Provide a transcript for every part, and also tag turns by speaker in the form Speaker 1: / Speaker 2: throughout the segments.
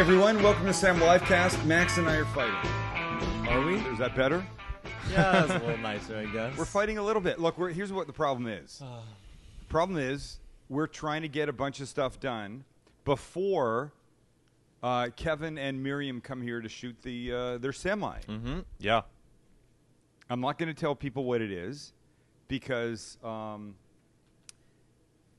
Speaker 1: everyone, welcome to Sam Livecast. Max and I are fighting.
Speaker 2: Are we?
Speaker 1: Is that better?
Speaker 2: Yeah, that's a little nicer, I guess.
Speaker 1: We're fighting a little bit. Look, here's what the problem is. The problem is we're trying to get a bunch of stuff done before Kevin and Miriam come here to shoot their semi.
Speaker 2: Mm-hmm. Yeah.
Speaker 1: I'm not going to tell people what it is because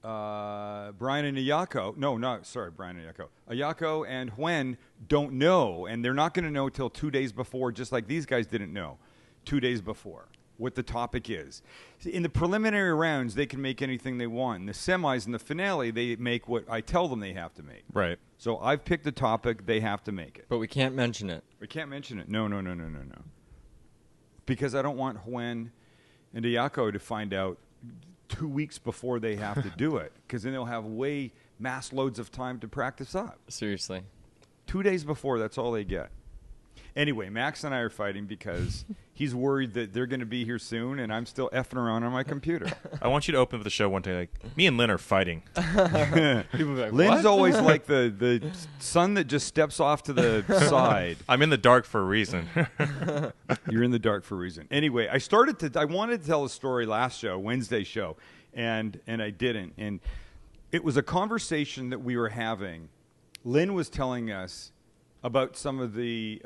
Speaker 1: Brian and Ayako, Brian and Ayako. Ayako and Hwen don't know, and they're not going to know till 2 days before, just like these guys didn't know 2 days before what the topic is. In the preliminary rounds, they can make anything they want. In the semis and the finale, they make what I tell them they have to make.
Speaker 2: Right.
Speaker 1: So I've picked a topic, they have to make it.
Speaker 2: But we can't mention it.
Speaker 1: We can't mention it. No. Because I don't want Hwen and Ayako to find out 2 weeks before they have to do it, because then they'll have mass loads of time to practice up.
Speaker 2: Seriously.
Speaker 1: 2 days before, that's all they get. Anyway, Max and I are fighting because he's worried that they're going to be here soon, and I'm still effing around on my computer.
Speaker 3: I want you to open up the show one day like, me and Lynn are fighting.
Speaker 2: People be like,
Speaker 1: Lynn's
Speaker 2: what?
Speaker 1: always like the sun that just steps off to the side.
Speaker 3: I'm in the dark for a reason.
Speaker 1: You're in the dark for a reason. Anyway, I wanted to tell a story last show, Wednesday show, and I didn't. And it was a conversation that we were having. Lynn was telling us about some of the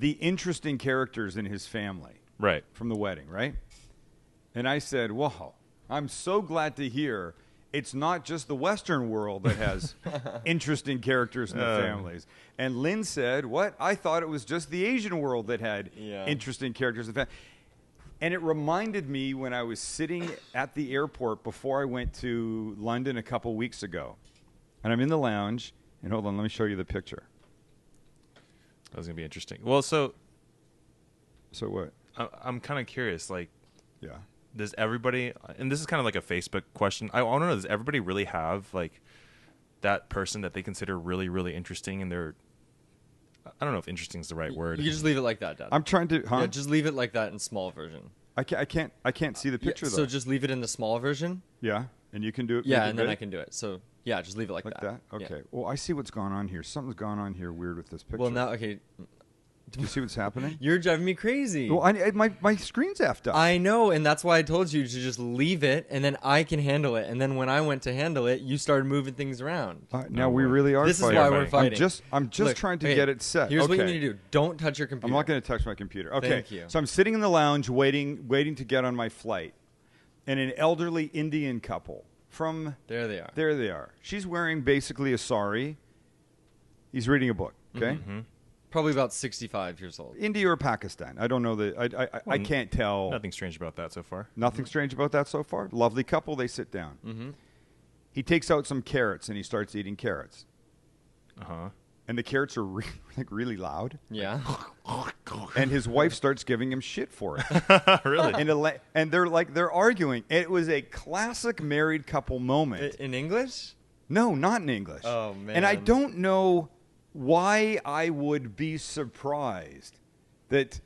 Speaker 1: interesting characters in his family.
Speaker 3: Right.
Speaker 1: From the wedding, right? And I said, wow, I'm so glad to hear it's not just the Western world that has interesting characters in the families. And Lynn said, what? I thought it was just the Asian world that had interesting characters in the family. And it reminded me when I was sitting at the airport before I went to London a couple weeks ago. And I'm in the lounge. And hold on, let me show you the picture.
Speaker 3: That was going to be interesting. Well, so
Speaker 1: what?
Speaker 3: I'm kind of curious, like,
Speaker 1: yeah.
Speaker 3: Does everybody, and this is kind of like a Facebook question, I want to know, does everybody really have, like, that person that they consider really, really interesting, and they're, I don't know if interesting is the right word.
Speaker 2: You can just leave it like that, Dad.
Speaker 1: I'm trying to,
Speaker 2: Yeah, just leave it like that in small version.
Speaker 1: I can't see the picture, though.
Speaker 2: So just leave it in the small version?
Speaker 1: Yeah, and you can do it.
Speaker 2: Yeah, and then I can do it. So, yeah, just leave it like that.
Speaker 1: Okay.
Speaker 2: Yeah.
Speaker 1: Well, I see what's gone on here. Something's gone on here weird with this picture.
Speaker 2: Well, now, okay.
Speaker 1: Do you see what's happening?
Speaker 2: You're driving me crazy.
Speaker 1: Well, my screen's effed up.
Speaker 2: I know, and that's why I told you to just leave it, and then I can handle it. And then when I went to handle it, you started moving things around.
Speaker 1: Now we really are
Speaker 2: This
Speaker 1: fighting.
Speaker 2: is why we're fighting.
Speaker 1: I'm just
Speaker 2: Look,
Speaker 1: trying to
Speaker 2: okay,
Speaker 1: get it set.
Speaker 2: Here's what you
Speaker 1: Okay.
Speaker 2: need to do. Don't touch your computer.
Speaker 1: I'm not going to touch my computer. Okay.
Speaker 2: Thank you.
Speaker 1: So I'm sitting in the lounge waiting to get on my flight. And an elderly Indian couple from...
Speaker 2: There they are.
Speaker 1: There they are. She's wearing basically a sari. He's reading a book, okay?
Speaker 3: Mm-hmm.
Speaker 2: Probably about 65 years old.
Speaker 1: India or Pakistan. I don't know. I can't tell.
Speaker 3: Nothing strange about that so far.
Speaker 1: Nothing strange about that so far? Lovely couple. They sit down.
Speaker 2: Mm-hmm.
Speaker 1: He takes out some carrots and he starts eating carrots.
Speaker 3: Uh-huh.
Speaker 1: And the carrots are really loud.
Speaker 2: Yeah.
Speaker 1: And his wife starts giving him shit for it.
Speaker 3: Really?
Speaker 1: And they're arguing. It was a classic married couple moment.
Speaker 2: In English?
Speaker 1: No, not in English.
Speaker 2: Oh, man.
Speaker 1: And I don't know why I would be surprised that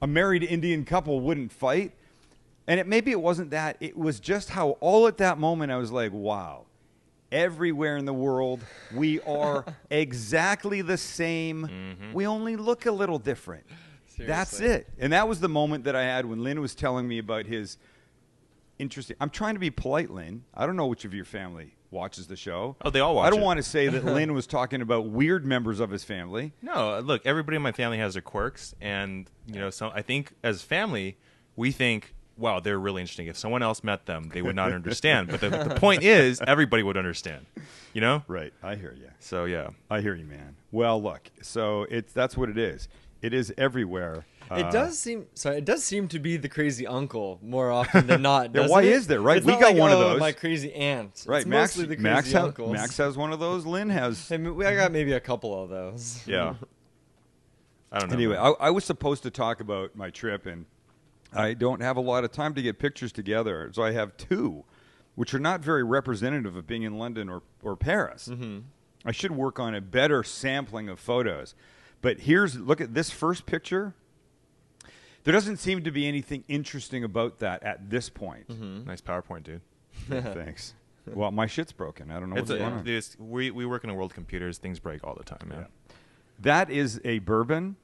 Speaker 1: a married Indian couple wouldn't fight. And maybe it wasn't that. It was just how all at that moment I was like, wow. Everywhere in the world, we are exactly the same. Mm-hmm. We only look a little different.
Speaker 2: Seriously.
Speaker 1: That's it. And that was the moment that I had when Lynn was telling me about his interesting... I'm trying to be polite, Lynn. I don't know which of your family watches the show.
Speaker 3: Oh, they all watch
Speaker 1: I don't
Speaker 3: it.
Speaker 1: want to say that Lynn was talking about weird members of his family.
Speaker 3: No, look, everybody in my family has their quirks, and I think as family, we think, wow, they're really interesting. If someone else met them, they would not understand. But the point is, everybody would understand. You know?
Speaker 1: Right. I hear you.
Speaker 3: So yeah,
Speaker 1: I hear you, man. Well, look. So that's what it is. It is everywhere.
Speaker 2: It does seem to be the crazy uncle more often than not.
Speaker 1: Yeah, why is there, right?
Speaker 2: It's
Speaker 1: We
Speaker 2: not
Speaker 1: got
Speaker 2: like,
Speaker 1: one of
Speaker 2: oh,
Speaker 1: those.
Speaker 2: my crazy aunt.
Speaker 1: Right.
Speaker 2: It's mostly the crazy uncles.
Speaker 1: Max has one of those. Lynn has.
Speaker 2: I got maybe a couple of those.
Speaker 3: yeah. I don't know.
Speaker 1: Anyway, I was supposed to talk about my trip, and I don't have a lot of time to get pictures together, so I have two, which are not very representative of being in London or Paris.
Speaker 2: Mm-hmm.
Speaker 1: I should work on a better sampling of photos. But look at this first picture. There doesn't seem to be anything interesting about that at this point.
Speaker 2: Mm-hmm.
Speaker 3: Nice PowerPoint, dude.
Speaker 1: Thanks. Well, my shit's broken. I don't know what's going on.
Speaker 3: We work in a world of computers. Things break all the time, man.
Speaker 1: Yeah. That is a bourbon,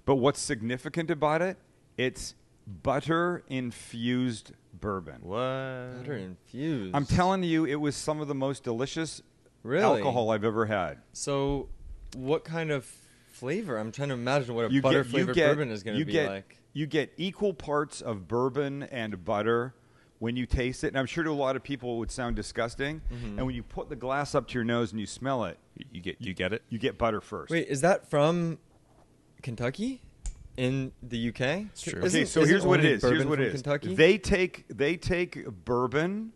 Speaker 1: but what's significant about it? It's butter-infused bourbon.
Speaker 3: What?
Speaker 2: Butter infused.
Speaker 1: I'm telling you, it was some of the most delicious
Speaker 2: Really?
Speaker 1: alcohol I've ever had.
Speaker 2: So, what kind of flavor? I'm trying to imagine what a
Speaker 1: You
Speaker 2: butter
Speaker 1: get- you
Speaker 2: flavored
Speaker 1: get-
Speaker 2: bourbon is going
Speaker 1: you
Speaker 2: to be
Speaker 1: get-
Speaker 2: like.
Speaker 1: You get equal parts of bourbon and butter when you taste it. And I'm sure to a lot of people it would sound disgusting. And when you put the glass up to your nose and you smell it,
Speaker 3: You get it?
Speaker 1: you get butter first.
Speaker 2: Wait, is that from Kentucky? In the UK?
Speaker 3: It's true.
Speaker 1: Okay, so here's what it is. Here's what it is.
Speaker 2: Kentucky?
Speaker 1: They take bourbon,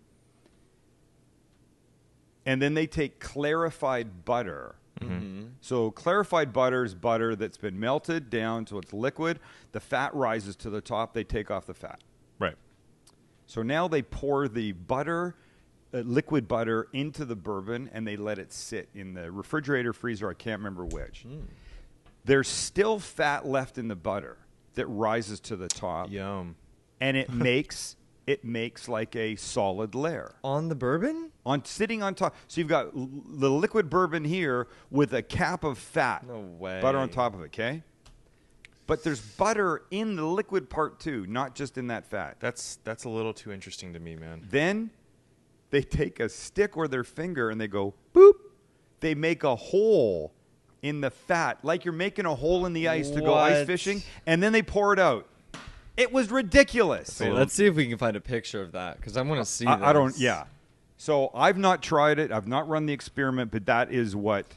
Speaker 1: and then they take clarified butter. So clarified butter is butter that's been melted down so it's liquid. The fat rises to the top. They take off the fat.
Speaker 3: Right.
Speaker 1: So now they pour the butter, liquid butter, into the bourbon, and they let it sit in the refrigerator, freezer. I can't remember which. There's still fat left in the butter that rises to the top,
Speaker 3: Yum.
Speaker 1: and it makes like a solid layer
Speaker 2: On the bourbon?
Speaker 1: sitting on top. So you've got the liquid bourbon here with a cap of fat,
Speaker 2: No way.
Speaker 1: butter on top of it. Okay, but there's butter in the liquid part too, not just in that fat.
Speaker 3: That's a little too interesting to me, man.
Speaker 1: Then they take a stick or their finger and they go boop. They make a hole in the fat, like you're making a hole in the ice to go ice
Speaker 2: What?
Speaker 1: fishing, and then they pour it out. It was ridiculous.
Speaker 2: Wait, let's see if we can find a picture of that because I want to see
Speaker 1: I don't.
Speaker 2: this.
Speaker 1: Yeah. So I've not tried it. I've not run the experiment, but that is what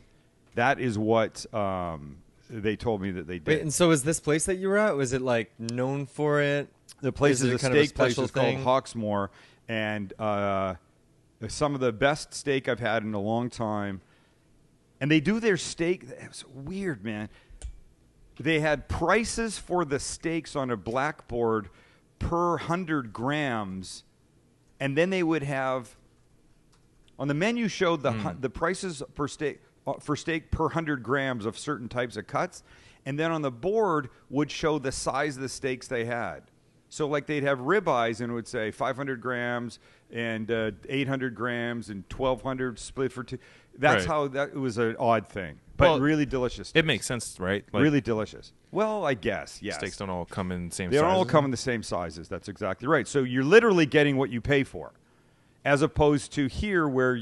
Speaker 1: they told me that they did.
Speaker 2: Wait, and so is this place that you were at? Was it like known for it?
Speaker 1: The place
Speaker 2: Is
Speaker 1: is
Speaker 2: it
Speaker 1: a
Speaker 2: kind of a
Speaker 1: steak place.
Speaker 2: special
Speaker 1: It's called
Speaker 2: thing?
Speaker 1: Hawksmoor, and some of the best steak I've had in a long time. And they do their steak. It was weird, man. They had prices for the steaks on a blackboard per 100 grams, and then they would have on the menu showed the prices per steak for steak per 100 grams of certain types of cuts, and then on the board would show the size of the steaks they had. So like they'd have ribeyes and it would say 500 grams and 800 grams and 1,200 split for two. That's
Speaker 3: Right.
Speaker 1: how it was an odd thing, but
Speaker 3: Well,
Speaker 1: really delicious.
Speaker 3: It makes sense, right? Like,
Speaker 1: really delicious. Well, I guess, yes.
Speaker 3: steaks don't all come in the same
Speaker 1: They
Speaker 3: size.
Speaker 1: don't all come in the same sizes. That's exactly right. So you're literally getting what you pay for, as opposed to here where,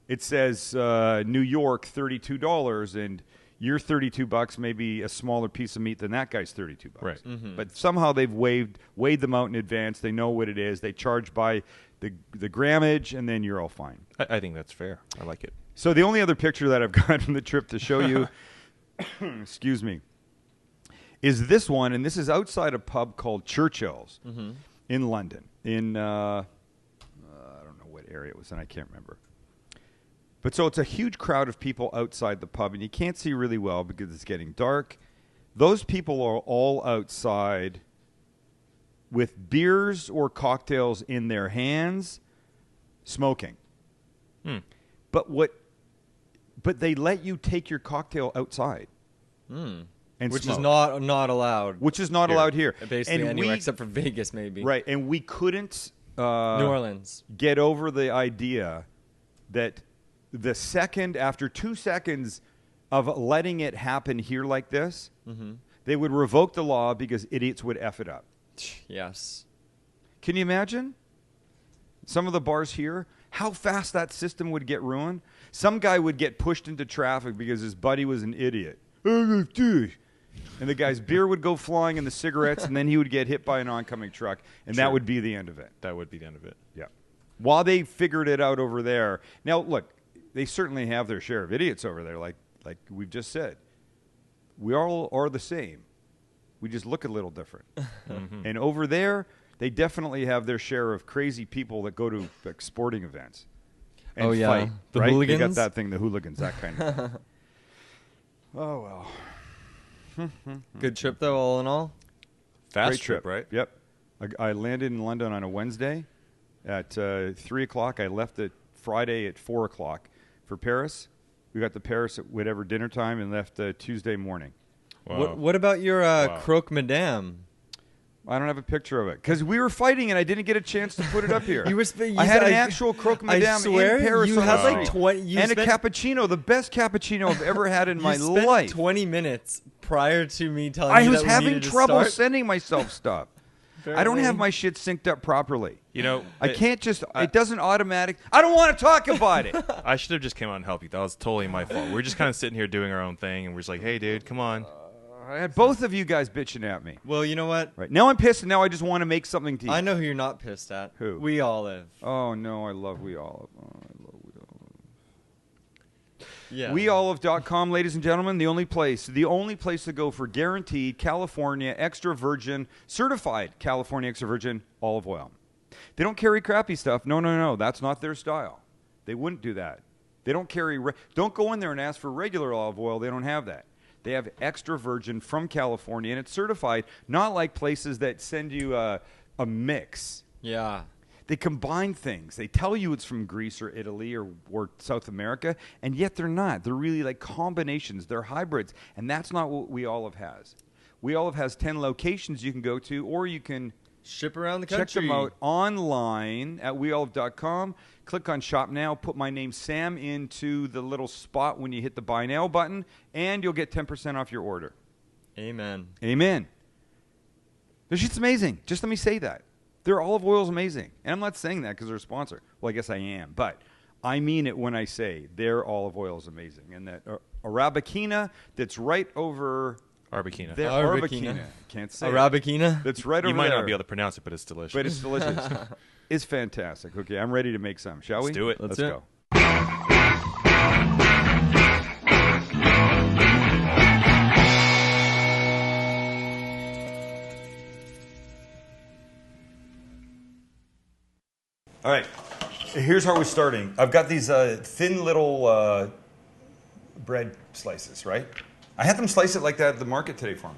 Speaker 1: it says New York $32 and your $32 may be a smaller piece of meat than that guy's $32.
Speaker 3: Right.
Speaker 1: But somehow they've weighed them out in advance. They know what it is. They charge by the grammage, and then you're all fine.
Speaker 3: I think that's fair. I like it.
Speaker 1: So the only other picture that I've got from the trip to show you, excuse me, is this one, and this is outside a pub called Churchill's in London. In I don't know what area it was in. I can't remember. But so it's a huge crowd of people outside the pub, and you can't see really well because it's getting dark. Those people are all outside with beers or cocktails in their hands, smoking. But they let you take your cocktail outside. And
Speaker 2: Which
Speaker 1: smoke.
Speaker 2: is not allowed.
Speaker 1: Which is not allowed here.
Speaker 2: Basically
Speaker 1: And
Speaker 2: anywhere
Speaker 1: we-
Speaker 2: except for Vegas, maybe.
Speaker 1: Right, and we couldn't
Speaker 2: New Orleans.
Speaker 1: get over the idea that the second, after 2 seconds of letting it happen here like this, they would revoke the law because idiots would F it up.
Speaker 2: Yes.
Speaker 1: Can you imagine? Some of the bars here, how fast that system would get ruined. Some guy would get pushed into traffic because his buddy was an idiot. And the guy's beer would go flying and the cigarettes, and then he would get hit by an oncoming truck, and that
Speaker 3: Sure.
Speaker 1: would be the end of it.
Speaker 3: That would be the end of it.
Speaker 1: Yeah. While they figured it out over there. Now, look, they certainly have their share of idiots over there, like we've just said. We all are the same. We just look a little different. And over there, they definitely have their share of crazy people that go to like, sporting events and
Speaker 2: Oh, yeah.
Speaker 1: fight.
Speaker 2: The
Speaker 1: right? They got
Speaker 2: hooligans?
Speaker 1: that thing, the hooligans, that kind of thing. Oh, well.
Speaker 2: Good trip, though, all in all?
Speaker 3: Fast
Speaker 1: Great trip,
Speaker 3: right?
Speaker 1: Yep. I landed in London on a Wednesday at 3 o'clock. I left it Friday at 4 o'clock for Paris. We got to Paris at whatever dinner time and left Tuesday morning.
Speaker 3: Wow.
Speaker 2: What about your
Speaker 3: Wow.
Speaker 2: croque madame?
Speaker 1: I don't have a picture of it because we were fighting and I didn't get a chance to put it up here. I had an actual croque madame in Paris
Speaker 2: you
Speaker 1: on
Speaker 2: had
Speaker 1: the
Speaker 2: like
Speaker 1: street. And a cappuccino, the best cappuccino I've ever had in my
Speaker 2: spent
Speaker 1: life.
Speaker 2: 20 minutes prior to me telling
Speaker 1: I
Speaker 2: you
Speaker 1: was
Speaker 2: that we
Speaker 1: having
Speaker 2: needed to
Speaker 1: trouble
Speaker 2: start.
Speaker 1: sending myself stuff. I don't have my shit synced up properly.
Speaker 3: You know,
Speaker 1: I can't just. It doesn't automatic. I don't want to talk about it.
Speaker 3: I should have just came out and helped you. That was totally my fault. We're just kind of sitting here doing our own thing, and we're just like, hey, dude, come on.
Speaker 1: I had both of you guys bitching at me.
Speaker 2: Well, you know what?
Speaker 1: Right now I'm pissed, and now I just want to make something to eat.
Speaker 2: I know who you're not pissed at.
Speaker 1: Who?
Speaker 2: We Olive.
Speaker 1: Oh no, I love We Olive. Oh, I love We Olive.
Speaker 2: Yeah.
Speaker 1: WeOlive.com, ladies and gentlemen, the only place to go for guaranteed California extra virgin, certified California extra virgin olive oil. They don't carry crappy stuff. No. That's not their style. They wouldn't do that. They don't carry. Don't go in there and ask for regular olive oil. They don't have that. They have extra virgin from California, and it's certified, not like places that send you a mix.
Speaker 2: Yeah.
Speaker 1: They combine things. They tell you it's from Greece or Italy or South America, and yet they're not. They're really like combinations. They're hybrids, and that's not what We Olive has. We Olive has 10 locations you can go to, or you can
Speaker 2: ship around the country.
Speaker 1: Check them out online at WeOlive.com. Click on Shop Now. Put my name, Sam, into the little spot when you hit the Buy Now button, and you'll get 10% off your order.
Speaker 2: Amen.
Speaker 1: Amen. This shit's amazing. Just let me say that. Their olive oil is amazing. And I'm not saying that because they're a sponsor. Well, I guess I am. But I mean it when I say their olive oil is amazing. And that Arabicina that's right over...
Speaker 3: Arbequina.
Speaker 1: Arbequina. Can't say
Speaker 2: Arabicina?
Speaker 1: That's right over
Speaker 3: You might
Speaker 1: there.
Speaker 3: not be able to pronounce it, but it's delicious.
Speaker 1: But it's delicious. It's fantastic. Okay, I'm ready to make some. Shall we?
Speaker 3: Let's do it.
Speaker 1: Let's
Speaker 2: do it.
Speaker 1: go. All right. Here's how we're starting. I've got these thin little bread slices, right? I had them slice it like that at the market today for me.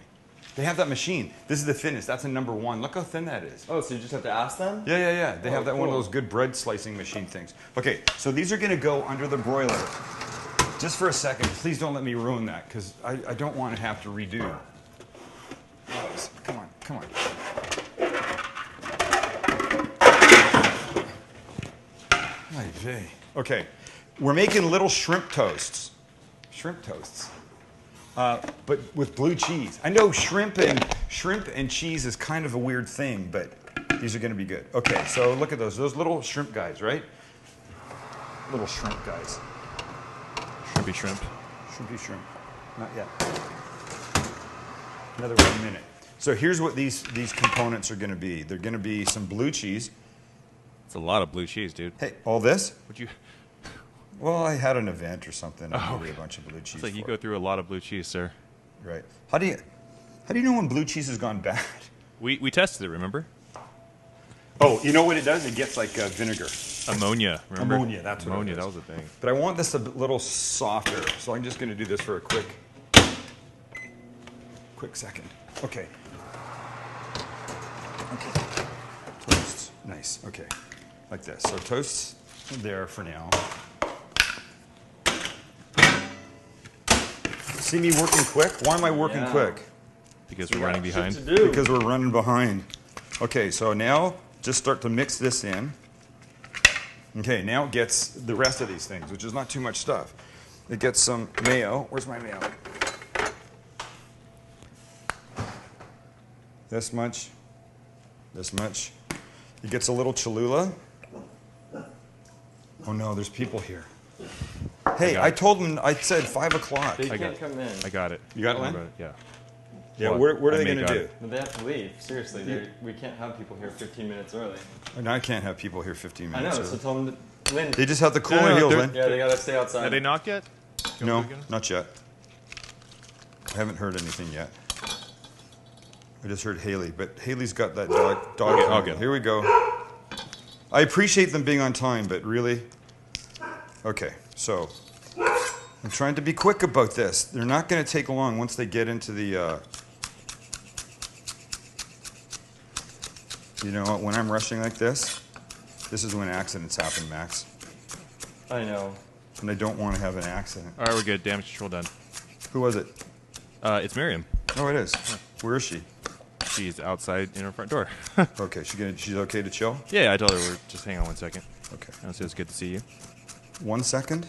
Speaker 1: They have that machine. This is the thinnest. That's a number 1. Look how thin that is.
Speaker 2: Oh, so you just have to ask them?
Speaker 1: Yeah. They have that one of
Speaker 2: cool.
Speaker 1: those good bread slicing machine things. Okay, so these are going to go under the broiler. Just for a second, please don't let me ruin that because I don't want to have to redo. Come on. Ay vey. Okay, we're making little shrimp toasts. But with blue cheese. I know shrimp and cheese is kind of a weird thing, but these are going to be good. Okay, so look at those little shrimp guys, right? Little shrimp guys.
Speaker 3: Shrimpy shrimp.
Speaker 1: Shrimpy shrimp. Not yet. Another 1 minute. So here's what these components are going to be. They're going to be some blue cheese.
Speaker 3: It's a lot of blue cheese, dude.
Speaker 1: Hey, all this?
Speaker 3: Would you?
Speaker 1: Well, I had an event or something. I needed a bunch of blue cheese.
Speaker 3: It's like you
Speaker 1: for
Speaker 3: go
Speaker 1: it.
Speaker 3: through a lot of blue cheese, sir.
Speaker 1: Right. How do you know when blue cheese has gone bad?
Speaker 3: We tested it, remember?
Speaker 1: Oh, you know what it does? It gets like vinegar.
Speaker 3: Ammonia, remember?
Speaker 1: Ammonia, that's what
Speaker 3: Ammonia,
Speaker 1: it is.
Speaker 3: that was a thing.
Speaker 1: But I want this a little softer, so I'm just going to do this for a quick second. Okay. Toasts. Nice. Okay. Like this. So toasts there for now. See me working quick? Why am I working quick?
Speaker 3: Because we're running behind.
Speaker 1: Because we're running behind. Okay, so now just start to mix this in. Okay, now it gets the rest of these things, which is not too much stuff. It gets some mayo. Where's my mayo? This much. This much. It gets a little Cholula. Oh no, there's people here. Hey, I told them, I said 5 o'clock.
Speaker 2: They can't come in.
Speaker 3: I got it.
Speaker 1: You got it,
Speaker 3: I
Speaker 1: Len?
Speaker 3: got it, yeah.
Speaker 1: Yeah,
Speaker 3: Well,
Speaker 1: what are
Speaker 3: I
Speaker 1: they
Speaker 3: may
Speaker 1: going to
Speaker 3: got
Speaker 1: do?
Speaker 3: it.
Speaker 2: But they have to leave. Seriously, we can't have people here 15 minutes early.
Speaker 1: And I can't have people here 15
Speaker 2: I know,
Speaker 1: minutes.
Speaker 2: so tell them to... Lynn.
Speaker 1: They just have to cool
Speaker 3: No,
Speaker 1: their
Speaker 3: no,
Speaker 1: heels,
Speaker 3: they're-
Speaker 1: Lynn.
Speaker 2: Yeah, they gotta stay outside.
Speaker 3: Have they knocked yet?
Speaker 1: No, not yet. I haven't heard anything yet. I just heard Haley, but Haley's got that dog.
Speaker 3: I'll get it.
Speaker 1: Here we go. I appreciate them being on time, but really? Okay, so I'm trying to be quick about this. They're not going to take long once they get into the... You know what? When I'm rushing like this is when accidents happen, Max.
Speaker 2: I know.
Speaker 1: And I don't want to have an accident.
Speaker 3: All right, we're good. Damage control done.
Speaker 1: Who was it?
Speaker 3: It's Miriam.
Speaker 1: Oh, it is. Where is she?
Speaker 3: She's outside in her front door.
Speaker 1: Okay, she's okay to chill?
Speaker 3: Yeah, I told her we're just hang on 1 second.
Speaker 1: Okay.
Speaker 3: So it's good to see you.
Speaker 1: 1 second.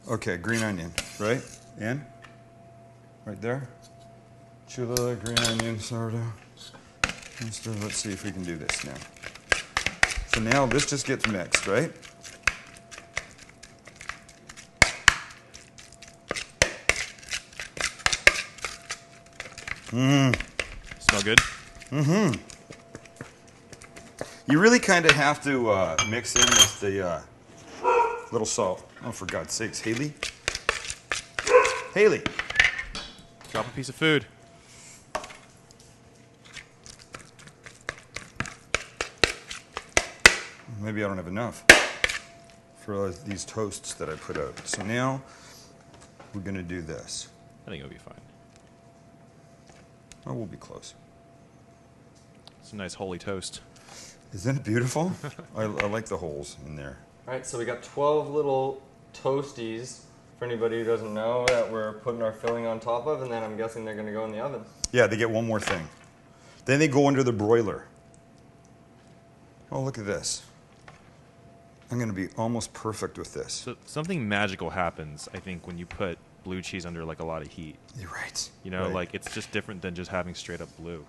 Speaker 1: Okay, green onion, right? In? Right there? Chula, green onion, sourdough. Let's see if we can do this now. So now this just gets mixed, right?
Speaker 3: Smell good?
Speaker 1: You really kind of have to mix in with the little salt. Oh, for God's sakes, Haley. Haley.
Speaker 3: Drop a piece of food.
Speaker 1: Maybe I don't have enough for these toasts that I put out. So now we're going to do this.
Speaker 3: I think it'll be fine.
Speaker 1: Oh, we'll be close.
Speaker 3: It's a nice holy toast.
Speaker 1: Isn't it beautiful? I like the holes in there.
Speaker 2: All right, so we got 12 little toasties for anybody who doesn't know that we're putting our filling on top of, and then I'm guessing they're going to go in the oven.
Speaker 1: Yeah, they get one more thing. Then they go under the broiler. Oh, look at this. I'm going to be almost perfect with this.
Speaker 3: So something magical happens, I think, when you put blue cheese under like a lot of heat.
Speaker 1: You're right.
Speaker 3: You know,
Speaker 1: Right.
Speaker 3: like it's just different than just having straight up blue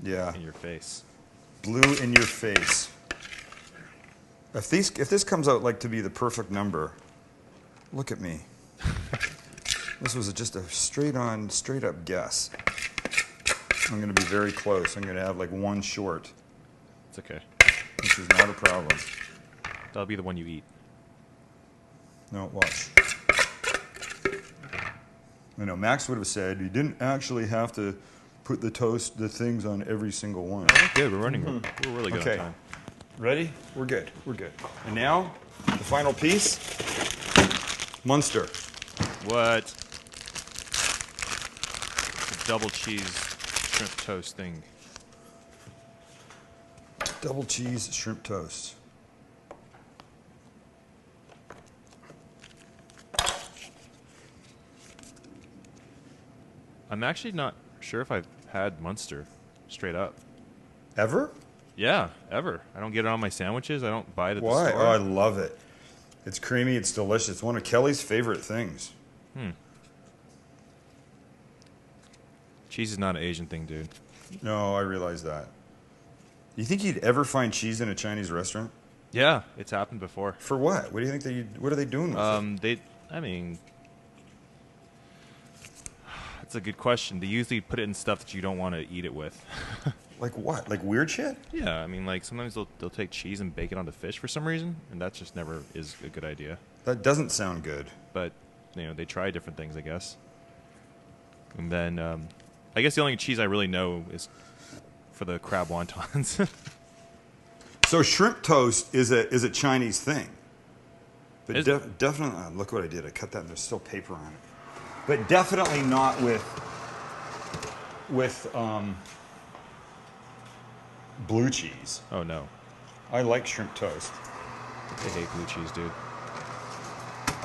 Speaker 1: Yeah.
Speaker 3: in your face.
Speaker 1: Blue in your face. If this comes out like to be the perfect number, look at me. This was just a straight up guess. I'm going to be very close. I'm going to have like one short,
Speaker 3: It's okay.
Speaker 1: which is not a problem.
Speaker 3: That'll be the one you eat.
Speaker 1: No, watch. I know Max would have said you didn't actually have to put the things on every single one.
Speaker 3: Oh, good. We're running. We're really good
Speaker 1: Okay.
Speaker 3: on time.
Speaker 1: Ready? We're good. We're good. And now, the final piece, Munster.
Speaker 3: What? The double cheese shrimp toast thing.
Speaker 1: Double cheese shrimp toast.
Speaker 3: I'm actually not sure if I've had Munster straight up.
Speaker 1: Ever?
Speaker 3: Yeah, ever. I don't get it on my sandwiches. I don't buy it at the
Speaker 1: Why?
Speaker 3: store.
Speaker 1: Oh, I love it. It's creamy. It's delicious. It's one of Kelly's favorite things.
Speaker 3: Cheese is not an Asian thing, dude.
Speaker 1: No, I realize that. You think you'd ever find cheese in a Chinese restaurant?
Speaker 3: Yeah, it's happened before.
Speaker 1: For what? What do you think what are they doing with it?
Speaker 3: I mean, that's a good question. They usually put it in stuff that you don't want to eat it with.
Speaker 1: Like what? Like weird shit?
Speaker 3: Yeah, I mean, like sometimes they'll take cheese and bake it onto fish for some reason, and that just never is a good idea.
Speaker 1: That doesn't sound good.
Speaker 3: But they try different things, I guess. And then I guess the only cheese I really know is for the crab wontons.
Speaker 1: So shrimp toast is a Chinese thing. But
Speaker 3: Is-
Speaker 1: definitely, look what I did. I cut that and there's still paper on it. But definitely not with blue cheese.
Speaker 3: Oh no,
Speaker 1: I like shrimp toast.
Speaker 3: I hate blue cheese, dude.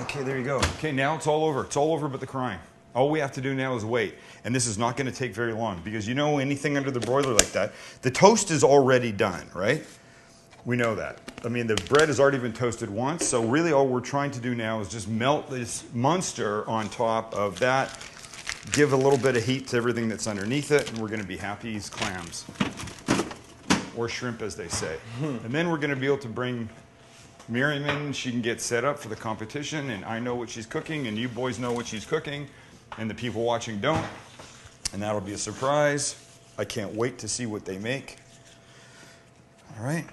Speaker 1: Okay, there you go. Okay, now it's all over. It's all over but the crime. All we have to do now is wait. And this is not going to take very long because anything under the broiler like that, the toast is already done, right? We know that. I mean, the bread has already been toasted once, so really all we're trying to do now is just melt this Munster on top of that, give a little bit of heat to everything that's underneath it, and we're going to be happy as clams. Or shrimp, as they say. And then we're going to be able to bring Miriam in. She can get set up for the competition, and I know what she's cooking, and you boys know what she's cooking, and the people watching don't. And that'll be a surprise. I can't wait to see what they make. All right.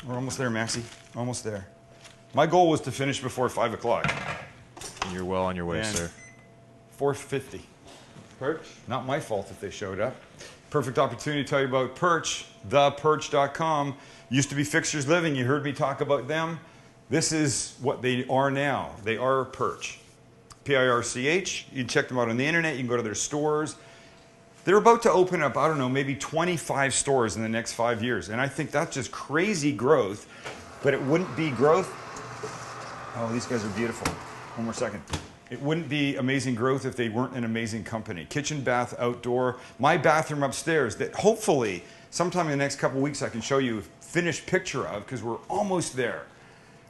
Speaker 1: We're almost there, Maxie. Almost there. My goal was to finish before 5 o'clock.
Speaker 3: And you're well on your way,
Speaker 1: Man.
Speaker 3: sir.
Speaker 1: 4:50.
Speaker 2: Perch?
Speaker 1: Not my fault if they showed up. Perfect opportunity to tell you about Perch, theperch.com. Used to be Fixtures Living. You heard me talk about them. This is what they are now. They are Perch. P-I-R-C-H. You can check them out on the internet. You can go to their stores. They're about to open up, I don't know, maybe 25 stores in the next 5 years. And I think that's just crazy growth. But it wouldn't be growth. Oh, these guys are beautiful. One more second. It wouldn't be amazing growth if they weren't an amazing company. Kitchen, bath, outdoor. My bathroom upstairs that hopefully sometime in the next couple weeks I can show you a finished picture of because we're almost there.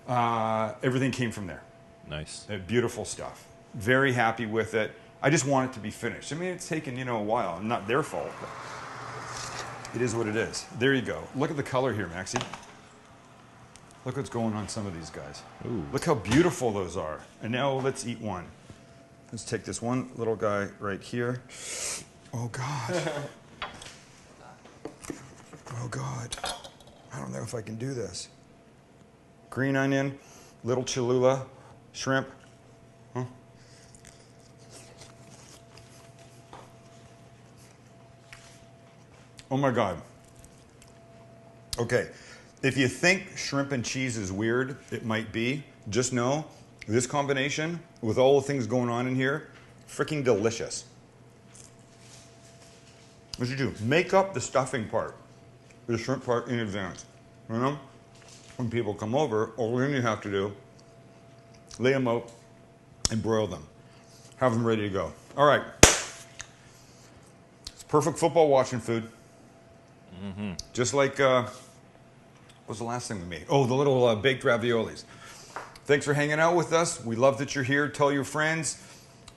Speaker 1: Everything came from there.
Speaker 3: Nice.
Speaker 1: Beautiful stuff. Very happy with it. I just want it to be finished. I mean, it's taken, a while. Not their fault, but it is what it is. There you go. Look at the color here, Maxie. Look what's going on some of these guys.
Speaker 3: Ooh.
Speaker 1: Look how beautiful those are. And now let's eat one. Let's take this one little guy right here. Oh, God. Oh, God. I don't know if I can do this. Green onion, little Cholula, shrimp. Huh? Oh, my God. Okay. If you think shrimp and cheese is weird, it might be. Just know this combination, with all the things going on in here, freaking delicious. What you do? Make up the stuffing part, the shrimp part in advance. You know? When people come over, all you have to do, lay them out and broil them. Have them ready to go. All right. It's perfect football watching food. Mm-hmm. Just like... what was the last thing we made? Oh, the little baked raviolis. Thanks for hanging out with us. We love that you're here. Tell your friends.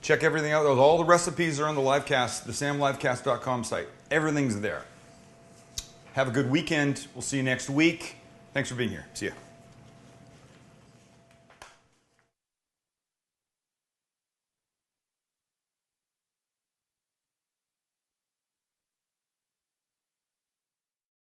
Speaker 1: Check everything out. All the recipes are on the livecast, the samlivecast.com site. Everything's there. Have a good weekend. We'll see you next week. Thanks for being here. See ya.